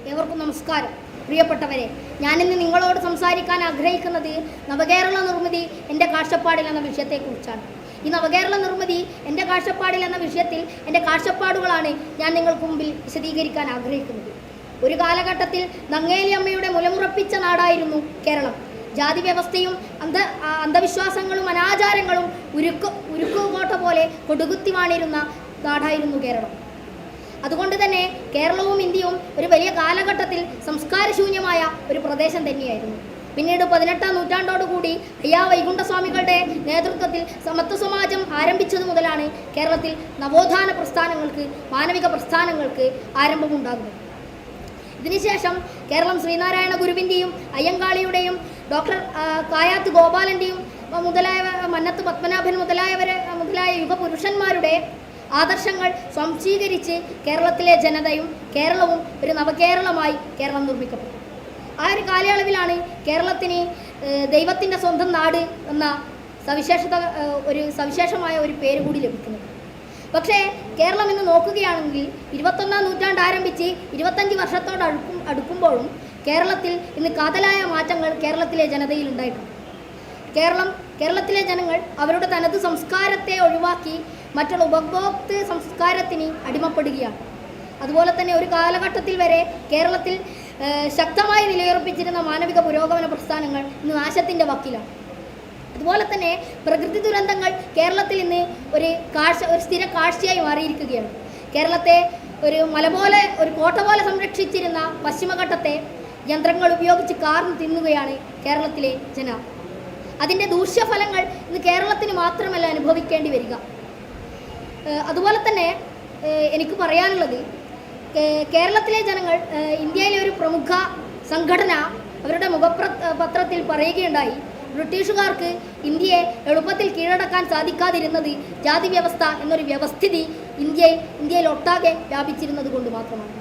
ഏവർക്കും നമസ്കാരം. പ്രിയപ്പെട്ടവരെ, ഞാനിന്ന് നിങ്ങളോട് സംസാരിക്കാൻ ആഗ്രഹിക്കുന്നത് നവകേരള നിർമ്മിതി എൻ്റെ കാഴ്ചപ്പാടിൽ എന്ന വിഷയത്തെക്കുറിച്ചാണ്. ഈ നവകേരള നിർമ്മിതി എൻ്റെ കാഴ്ചപ്പാടിൽ എന്ന വിഷയത്തിൽ എൻ്റെ കാഴ്ചപ്പാടുകളാണ് ഞാൻ നിങ്ങൾക്ക് മുമ്പിൽ വിശദീകരിക്കാൻ ആഗ്രഹിക്കുന്നത്. ഒരു കാലഘട്ടത്തിൽ നങ്ങേലിയമ്മയുടെ മുലമുറപ്പിച്ച നാടായിരുന്നു കേരളം. ജാതി വ്യവസ്ഥയും അന്ധവിശ്വാസങ്ങളും അനാചാരങ്ങളും ഉരുക്കുകോട്ട പോലെ കൊടുകുത്തി വാണിരുന്ന നാടായിരുന്നു കേരളം. അതുകൊണ്ട് തന്നെ കേരളവും ഇന്ത്യയും ഒരു വലിയ കാലഘട്ടത്തിൽ സംസ്കാരശൂന്യമായ ഒരു പ്രദേശം തന്നെയായിരുന്നു. പിന്നീട് 18-ാം നൂറ്റാണ്ടോടുകൂടി അയ്യാ വൈകുണ്ഠസ്വാമികളുടെ നേതൃത്വത്തിൽ സമത്വ സമാജം ആരംഭിച്ചതു മുതലാണ് കേരളത്തിൽ നവോത്ഥാന പ്രസ്ഥാനങ്ങൾക്ക്, മാനവിക പ്രസ്ഥാനങ്ങൾക്ക് ആരംഭമുണ്ടാകുന്നത്. ഇതിനുശേഷം കേരളം ശ്രീനാരായണ ഗുരുവിൻ്റെയും അയ്യങ്കാളിയുടെയും ഡോക്ടർ കായാത്ത് ഗോപാലൻ്റെയും മന്നത്ത് പത്മനാഭൻ മുതലായ യുഗപുരുഷന്മാരുടെ ആദർശങ്ങൾ സ്വാംശീകരിച്ച് കേരളത്തിലെ ജനതയും കേരളവും ഒരു നവകേരളമായി കേരളം നിർമ്മിക്കപ്പെട്ടു. ആ ഒരു കാലയളവിലാണ് കേരളത്തിന് ദൈവത്തിൻ്റെ സ്വന്തം നാട് എന്ന സവിശേഷമായ ഒരു പേര് കൂടി ലഭിക്കുന്നത്. പക്ഷേ കേരളം ഇന്ന് നോക്കുകയാണെങ്കിൽ 21-ാം നൂറ്റാണ്ട് ആരംഭിച്ച് 25 വർഷത്തോട് അടുക്കുമ്പോഴും കേരളത്തിൽ ഇന്ന് കാതലായ മാറ്റങ്ങൾ കേരളത്തിലെ ജനതയിൽ ഉണ്ടായിട്ടുണ്ട്. കേരളത്തിലെ ജനങ്ങൾ അവരുടെ തനത് സംസ്കാരത്തെ ഒഴിവാക്കി മറ്റുള്ള ഉപഭോക്തൃ സംസ്കാരത്തിന് അടിമപ്പെടുകയാണ്. അതുപോലെ തന്നെ ഒരു കാലഘട്ടത്തിൽ വരെ കേരളത്തിൽ ശക്തമായി നിലയുറപ്പിച്ചിരുന്ന മാനവിക പുരോഗമന പ്രസ്ഥാനങ്ങൾ ഇന്ന് നാശത്തിൻ്റെ വക്കിലാണ്. അതുപോലെ തന്നെ പ്രകൃതി ദുരന്തങ്ങൾ കേരളത്തിൽ ഇന്ന് ഒരു സ്ഥിര കാഴ്ചയായി മാറിയിരിക്കുകയാണ്. കേരളത്തെ ഒരു ഒരു കോട്ട പോലെ സംരക്ഷിച്ചിരുന്ന പശ്ചിമഘട്ടത്തെ യന്ത്രങ്ങൾ ഉപയോഗിച്ച് കാർന്ന് തിന്നുകയാണ് കേരളത്തിലെ ജനം. അതിൻ്റെ ദൂഷ്യഫലങ്ങൾ ഇന്ന് കേരളത്തിന് മാത്രമല്ല അനുഭവിക്കേണ്ടി വരിക. അതുപോലെ തന്നെ എനിക്ക് പറയാനുള്ളത്, കേരളത്തിലെ ജനങ്ങൾ ഇന്ത്യയിലെ ഒരു പ്രമുഖ സംഘടന അവരുടെ മുഖപത്രത്തിൽ പറയുകയുണ്ടായി, ബ്രിട്ടീഷുകാർക്ക് ഇന്ത്യയെ എളുപ്പത്തിൽ കീഴടക്കാൻ സാധിക്കാതിരുന്നത് ജാതി വ്യവസ്ഥ എന്നൊരു വ്യവസ്ഥിതി ഇന്ത്യയിൽ ഒട്ടാകെ വ്യാപിച്ചിരുന്നത് കൊണ്ട് മാത്രമാണ്.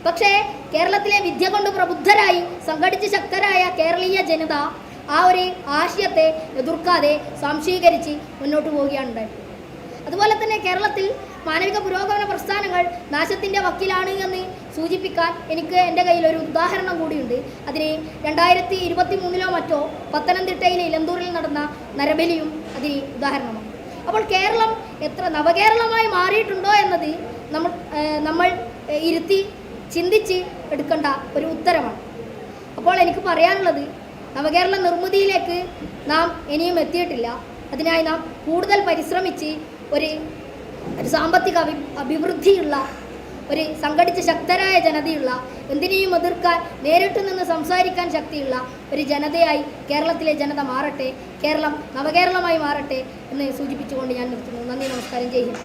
പക്ഷേ കേരളത്തിലെ വിദ്യ കൊണ്ട് പ്രബുദ്ധരായി സംഘടിച്ച് ശക്തരായ കേരളീയ ജനത ആ ഒരു ആശയത്തെ എതിർക്കാതെ സ്വാംശീകരിച്ച് മുന്നോട്ട് പോവുകയാണ് ഉണ്ടായത്. അതുപോലെ തന്നെ കേരളത്തിൽ മാനവിക പുരോഗമന പ്രസ്ഥാനങ്ങൾ നാശത്തിൻ്റെ വക്കിലാണ് എന്ന് സൂചിപ്പിക്കാൻ എൻ്റെ കയ്യിൽ ഒരു ഉദാഹരണം കൂടിയുണ്ട്. അതിന് 2023 മറ്റോ പത്തനംതിട്ടയിലെ ഇലന്തൂരിൽ നടന്ന നരബലിയും അതിന് ഉദാഹരണമാണ്. അപ്പോൾ കേരളം എത്ര നവകേരളമായി മാറിയിട്ടുണ്ടോ എന്നത് നമ്മൾ ഇരുത്തി ചിന്തിച്ച് എടുക്കേണ്ട ഒരു ഉത്തരമാണ്. അപ്പോൾ എനിക്ക് പറയാനുള്ളത്, നവകേരള നിർമ്മിതിയിലേക്ക് നാം ഇനിയും എത്തിയിട്ടില്ല. അതിനായി നാം കൂടുതൽ പരിശ്രമിച്ച് ഒരു സാമ്പത്തിക അഭിവൃദ്ധിയുള്ള, ഒരു സംഘടിച്ച ശക്തരായ ജനതയുള്ള, എന്തിനേയും എതിർക്കാൻ നേരിട്ട് നിന്ന് സംസാരിക്കാൻ ശക്തിയുള്ള ഒരു ജനതയായി കേരളത്തിലെ ജനത മാറട്ടെ, കേരളം നവകേരളമായി മാറട്ടെ എന്ന് സൂചിപ്പിച്ചുകൊണ്ട് ഞാൻ നിർത്തുന്നു. നന്ദി, നമസ്കാരം, ജയ് ഹിന്ദ്.